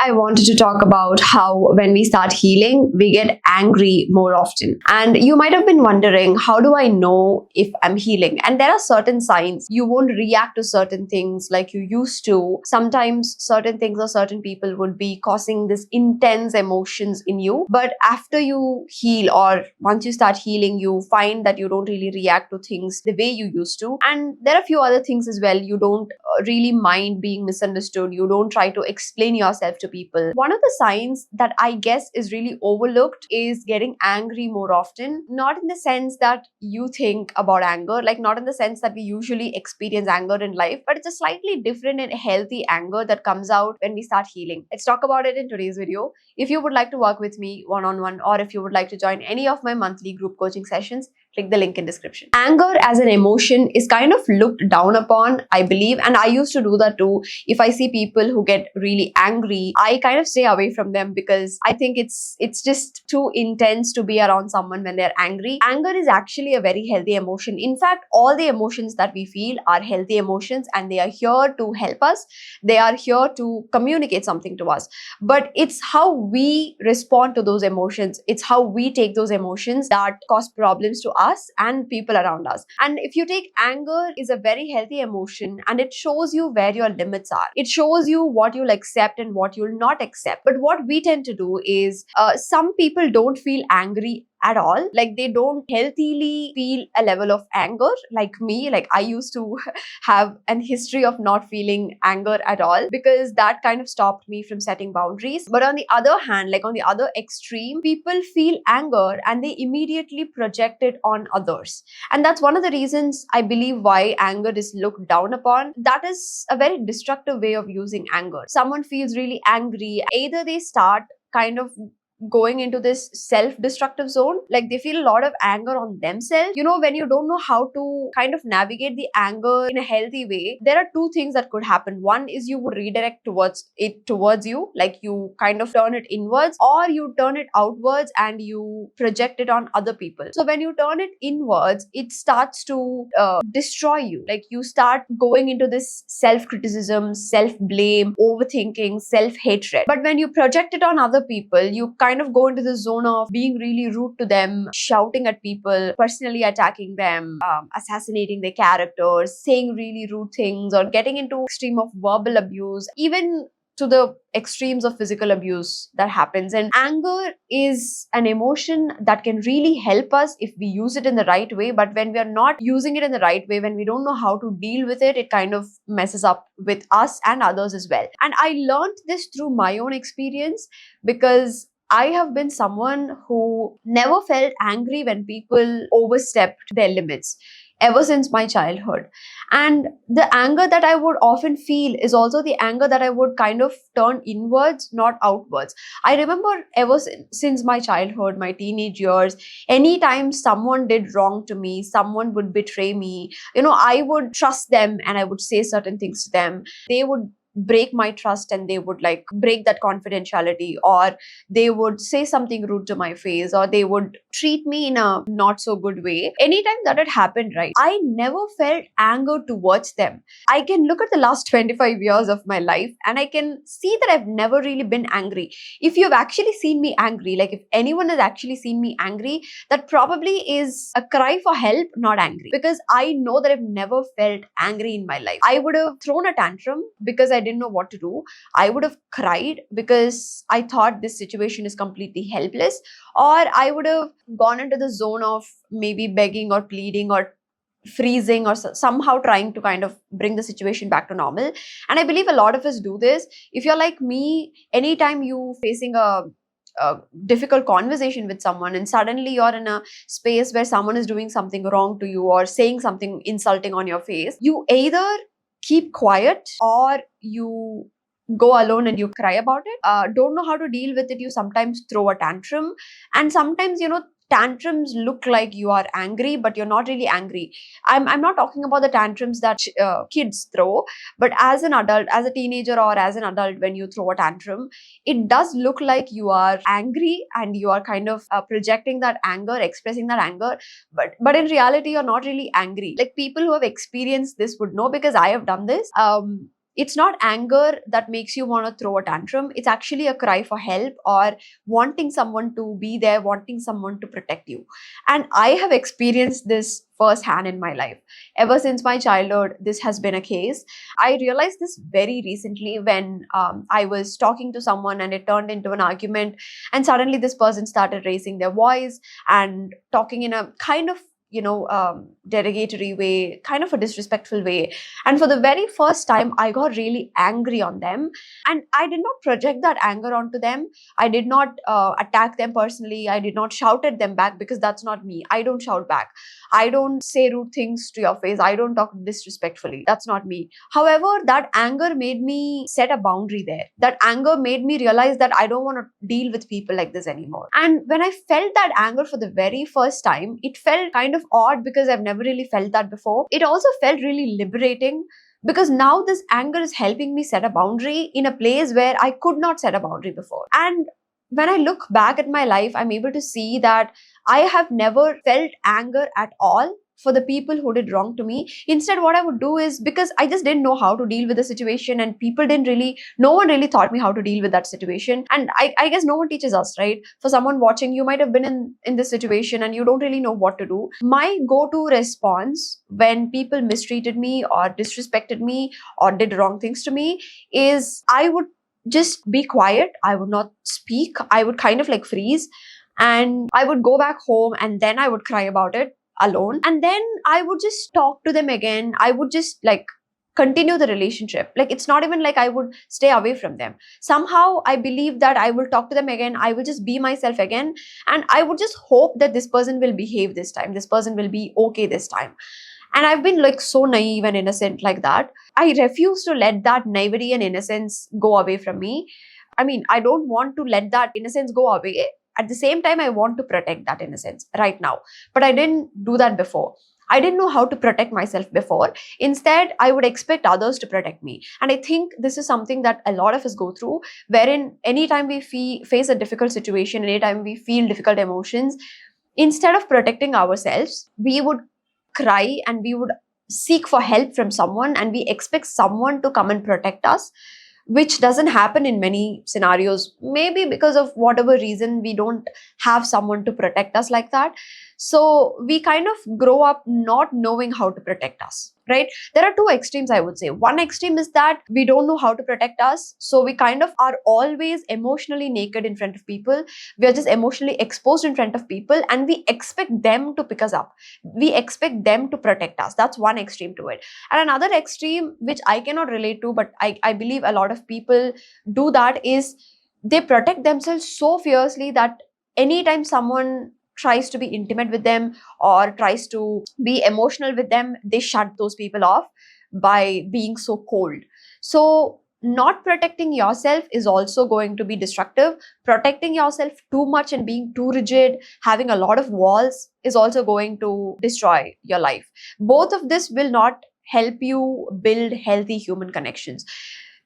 I wanted to talk about how when we start healing, we get angry more often. And you might have been wondering, how do I know if I'm healing? And there are certain signs. You won't react to certain things like you used to. Sometimes certain things or certain people would be causing this intense emotions in you. But after you heal, or once you start healing, you find that you don't really react to things the way you used to. And there are a few other things as well. You don't really mind being misunderstood. You don't try to explain yourself to people. One of the signs that I guess is really overlooked is getting angry more often. Not in the sense that you think about anger, like not in the sense that we usually experience anger in life, but it's a slightly different and healthy anger that comes out when we start healing. Let's talk about it in today's video. If you would like to work with me one-on-one, or if you would like to join any of my monthly group coaching sessions, click the link in description. Anger as an emotion is kind of looked down upon, I believe, and I used to do that too. If I see people who get really angry, I kind of stay away from them because I think it's just too intense to be around someone when they're angry. Anger is actually a very healthy emotion. In fact, all the emotions that we feel are healthy emotions, and they are here to help us. They are here to communicate something to us. But it's how we respond to those emotions. It's how we take those emotions that cause problems to us and people around us. And if you take anger is a very healthy emotion, and it shows you where your limits are. It shows you what you'll accept and what you'll not accept. But what we tend to do is some people don't feel angry at all. Like they don't healthily feel a level of anger like me. Like I used to have an history of not feeling anger at all, because that kind of stopped me from setting boundaries. But on the other hand, like on the other extreme, people feel anger and they immediately project it on others. And that's one of the reasons I believe why anger is looked down upon. That is a very destructive way of using anger. Someone feels really angry, either they start kind of going into this self-destructive zone, like they feel a lot of anger on themselves. When you don't know how to kind of navigate the anger in a healthy way, there are two things that could happen. One is you would redirect towards you, like you kind of turn it inwards, or you turn it outwards and you project it on other people. So when you turn it inwards, it starts to destroy you. Like you start going into this self-criticism, self-blame, overthinking, self-hatred. But when you project it on other people, you kind of go into the zone of being really rude to them, shouting at people, personally attacking them, assassinating their characters, saying really rude things, or getting into extreme of verbal abuse, even to the extremes of physical abuse that happens. And anger is an emotion that can really help us if we use it in the right way. But when we are not using it in the right way, when we don't know how to deal with it, it kind of messes up with us and others as well. And I learned this through my own experience, because I have been someone who never felt angry when people overstepped their limits ever since my childhood. And the anger that I would often feel is also the anger that I would kind of turn inwards, not outwards. I remember ever since my childhood, my teenage years, anytime someone did wrong to me, someone would betray me, I would trust them and I would say certain things to them. They would break my trust and they would like break that confidentiality, or they would say something rude to my face, or they would treat me in a not so good way. Anytime that had happened, right, I never felt anger towards them. I can look at the last 25 years of my life and I can see that I've never really been angry. If you've actually seen me angry, like if anyone has actually seen me angry, that probably is a cry for help, not angry, because I know that I've never felt angry in my life. I would have thrown a tantrum because I didn't know what to do. I would have cried because I thought this situation is completely helpless, or I would have gone into the zone of maybe begging or pleading or freezing, or somehow trying to kind of bring the situation back to normal. And I believe a lot of us do this. If you're like me, anytime you facing a difficult conversation with someone and suddenly you're in a space where someone is doing something wrong to you or saying something insulting on your face, you either keep quiet or you go alone and you cry about it. Don't know how to deal with it, you sometimes throw a tantrum. And sometimes, tantrums look like you are angry, but you're not really angry. I'm not talking about the tantrums that kids throw, but as an adult, as a teenager or as an adult, when you throw a tantrum, it does look like you are angry and you are kind of projecting that anger, expressing that anger. But in reality, you're not really angry. Like people who have experienced this would know, because I have done this. It's not anger that makes you want to throw a tantrum. It's actually a cry for help or wanting someone to be there, wanting someone to protect you. And I have experienced this firsthand in my life. Ever since my childhood, this has been a case. I realized this very recently when I was talking to someone and it turned into an argument. And suddenly, this person started raising their voice and talking in a kind of derogatory way, kind of a disrespectful way. And for the very first time, I got really angry on them. And I did not project that anger onto them. I did not attack them personally. I did not shout at them back because that's not me. I don't shout back. I don't say rude things to your face. I don't talk disrespectfully. That's not me. However, that anger made me set a boundary there. That anger made me realize that I don't want to deal with people like this anymore. And when I felt that anger for the very first time, it felt kind of odd because I've never really felt that before. It also felt really liberating because now this anger is helping me set a boundary in a place where I could not set a boundary before. And when I look back at my life, I'm able to see that I have never felt anger at all for the people who did wrong to me. Instead, what I would do is, because I just didn't know how to deal with the situation and no one really taught me how to deal with that situation. And I guess no one teaches us, right? For someone watching, you might have been in this situation and you don't really know what to do. My go-to response when people mistreated me or disrespected me or did wrong things to me is I would just be quiet. I would not speak. I would kind of like freeze and I would go back home and then I would cry about it alone. And then I would just talk to them again. I would just like continue the relationship. Like it's not even like I would stay away from them. Somehow I believe that I will talk to them again. I will just be myself again. And I would just hope that this person will behave this time. This person will be okay this time. And I've been like so naive and innocent like that. I refuse to let that naivety and innocence go away from me. I mean, I don't want to let that innocence go away. At the same time, I want to protect that innocence right now. But I didn't do that before. I didn't know how to protect myself before. Instead, I would expect others to protect me. And I think this is something that a lot of us go through, wherein anytime we face a difficult situation, anytime we feel difficult emotions, instead of protecting ourselves, we would cry and we would seek for help from someone and we expect someone to come and protect us, which doesn't happen in many scenarios. Maybe because of whatever reason, we don't have someone to protect us like that. So we kind of grow up not knowing how to protect us, right? There are two extremes, I would say. One extreme is that we don't know how to protect us. So we kind of are always emotionally naked in front of people. We are just emotionally exposed in front of people and we expect them to pick us up. We expect them to protect us. That's one extreme to it. And another extreme, which I cannot relate to, but I believe a lot of people do that, is they protect themselves so fiercely that anytime someone tries to be intimate with them or tries to be emotional with them, they shut those people off by being so cold. So not protecting yourself is also going to be destructive. Protecting yourself too much and being too rigid, having a lot of walls, is also going to destroy your life. Both of this will not help you build healthy human connections.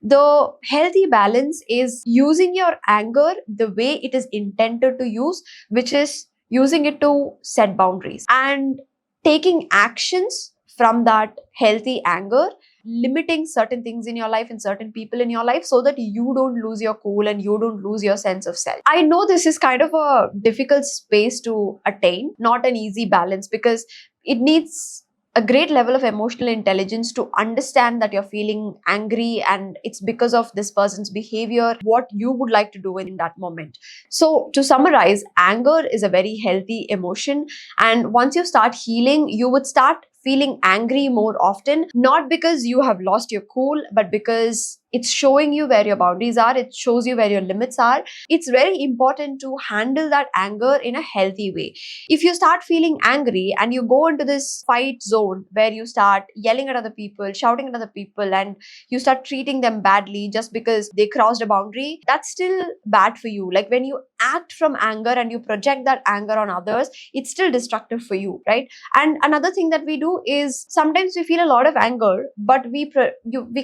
The healthy balance is using your anger the way it is intended to use, which is using it to set boundaries and taking actions from that healthy anger, limiting certain things in your life and certain people in your life so that you don't lose your cool and you don't lose your sense of self. I know this is kind of a difficult space to attain, not an easy balance, because it needs a great level of emotional intelligence to understand that you're feeling angry and it's because of this person's behavior, what you would like to do in that moment. So to summarize, anger is a very healthy emotion. And once you start healing, you would start feeling angry more often, not because you have lost your cool, but because it's showing you where your boundaries are. It shows you where your limits are. It's very important to handle that anger in a healthy way. If you start feeling angry and you go into this fight zone where you start yelling at other people, shouting at other people, and you start treating them badly just because they crossed a boundary, that's still bad for you. Like when you act from anger and you project that anger on others, it's still destructive for you, right? And another thing that we do is sometimes we feel a lot of anger, but we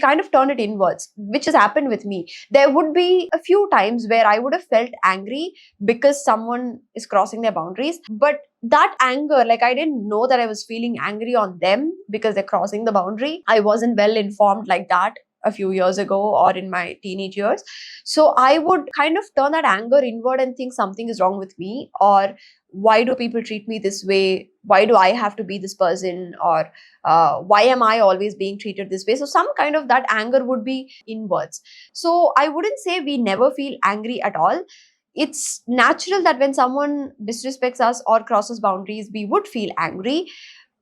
kind of turn it inwards, which has happened with me. There would be a few times where I would have felt angry because someone is crossing their boundaries, but that anger, like I didn't know that I was feeling angry on them because they're crossing the boundary. I wasn't well informed like that a few years ago or in my teenage years. So I would kind of turn that anger inward and think something is wrong with me, or why do people treat me this way? Why do I have to be this person? Or why am I always being treated this way? So some kind of that anger would be inwards. So I wouldn't say we never feel angry at all. It's natural that when someone disrespects us or crosses boundaries, we would feel angry,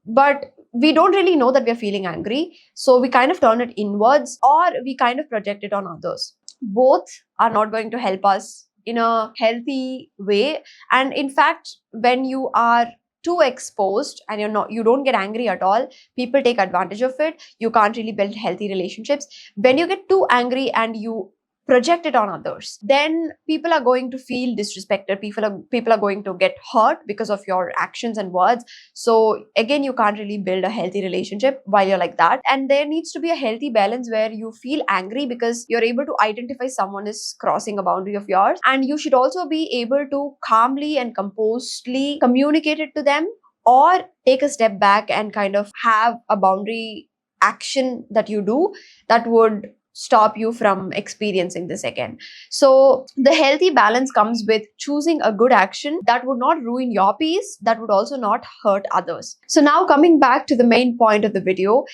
but we don't really know that we're feeling angry. So we kind of turn it inwards or we kind of project it on others. Both are not going to help us in a healthy way. And in fact, when you are too exposed and you don't get angry at all, people take advantage of it. You can't really build healthy relationships. When you get too angry and you project it on others, then people are going to feel disrespected. People are going to get hurt because of your actions and words. So again, you can't really build a healthy relationship while you're like that. And there needs to be a healthy balance where you feel angry because you're able to identify someone is crossing a boundary of yours, and you should also be able to calmly and composedly communicate it to them, or take a step back and kind of have a boundary action that you do that would stop you from experiencing this again. So the healthy balance comes with choosing a good action that would not ruin your peace, that would also not hurt others. So now coming back to the main point of the video,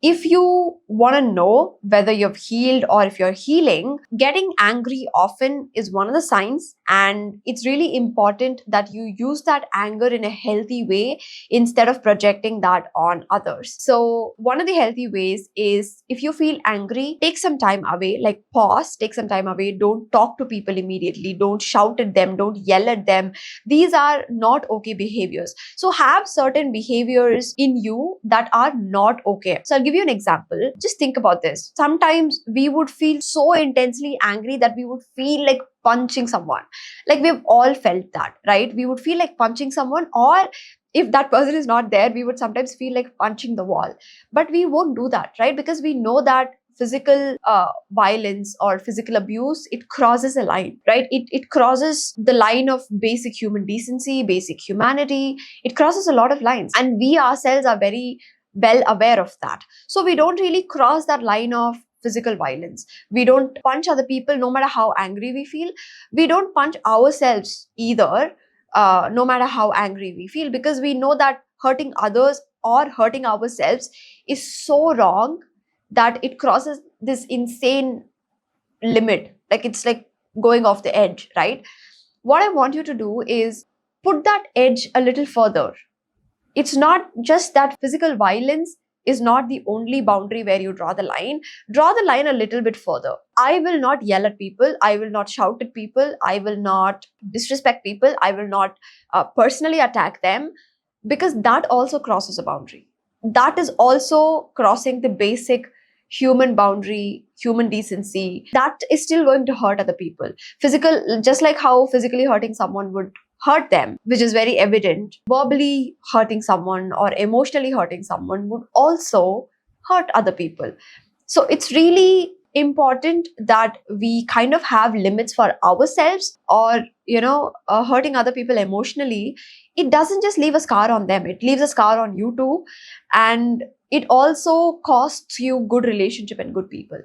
if you want to know whether you've healed or if you're healing, getting angry often is one of the signs, and it's really important that you use that anger in a healthy way instead of projecting that on others. So one of the healthy ways is, if you feel angry, take some time away, like pause, take some time away. Don't talk to people immediately. Don't shout at them. Don't yell at them. These are not okay behaviors. So have certain behaviors in you that are not okay. So I'll give you an example. Just think about this. Sometimes we would feel so intensely angry that we would feel like punching someone. Like we've all felt that, right? We would feel like punching someone, or if that person is not there, we would sometimes feel like punching the wall. But we won't do that, right? Because we know that physical violence or physical abuse, it crosses a line, right? It crosses the line of basic human decency, basic humanity. It crosses a lot of lines, and we ourselves are very well aware of that. So we don't really cross that line of physical violence. We don't punch other people no matter how angry we feel. We don't punch ourselves either, no matter how angry we feel, because we know that hurting others or hurting ourselves is so wrong that it crosses this insane limit. Like it's like going off the edge, right? What I want you to do is put that edge a little further. It's not just that physical violence is not the only boundary where you draw the line. Draw the line a little bit further. I will not yell at people. I will not shout at people. I will not disrespect people. I will not personally attack them, because that also crosses a boundary. That is also crossing the basic human boundary, human decency. That is still going to hurt other people. Just like how physically hurting someone would hurt them, which is very evident, verbally hurting someone or emotionally hurting someone would also hurt other people. So it's really important that we kind of have limits for ourselves, or hurting other people emotionally, it doesn't just leave a scar on them, it leaves a scar on you too, and it also costs you good relationship and good people.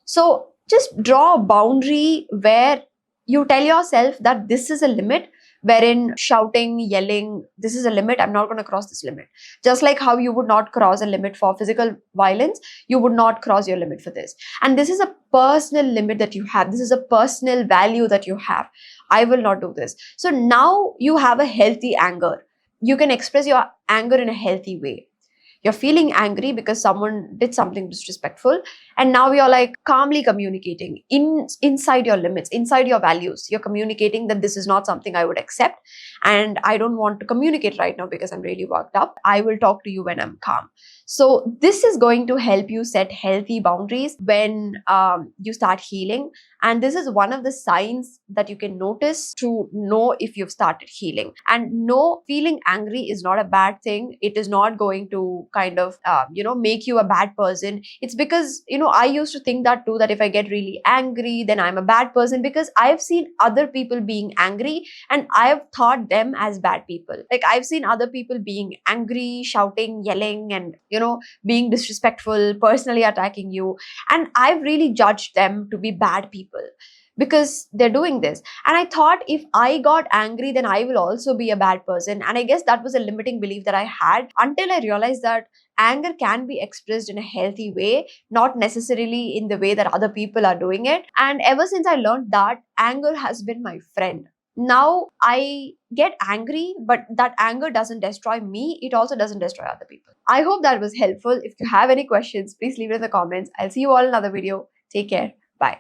So just draw a boundary where you tell yourself that this is a limit, wherein shouting, yelling, this is a limit, I'm not going to cross this limit. Just like how you would not cross a limit for physical violence, you would not cross your limit for this. And this is a personal limit that you have. This is a personal value that you have. I will not do this. So now you have a healthy anger. You can express your anger in a healthy way. You're feeling angry because someone did something disrespectful, and now you're like calmly communicating inside your limits, inside your values. You're communicating that this is not something I would accept, and I don't want to communicate right now because I'm really worked up. I will talk to you when I'm calm. So this is going to help you set healthy boundaries when you start healing. And this is one of the signs that you can notice to know if you've started healing. And no, feeling angry is not a bad thing. It is not going to kind of, make you a bad person. It's because, I used to think that too, that if I get really angry, then I'm a bad person, because I've seen other people being angry and I've thought them as bad people. Like I've seen other people being angry, shouting, yelling, and, being disrespectful, personally attacking you. And I've really judged them to be bad people because they're doing this. And I thought if I got angry, then I will also be a bad person. And I guess that was a limiting belief that I had until I realized that anger can be expressed in a healthy way, not necessarily in the way that other people are doing it. And ever since I learned that, anger has been my friend. Now I get angry, but that anger doesn't destroy me. It also doesn't destroy other people. I hope that was helpful. If you have any questions, please leave it in the comments. I'll see you all in another video. Take care. Bye.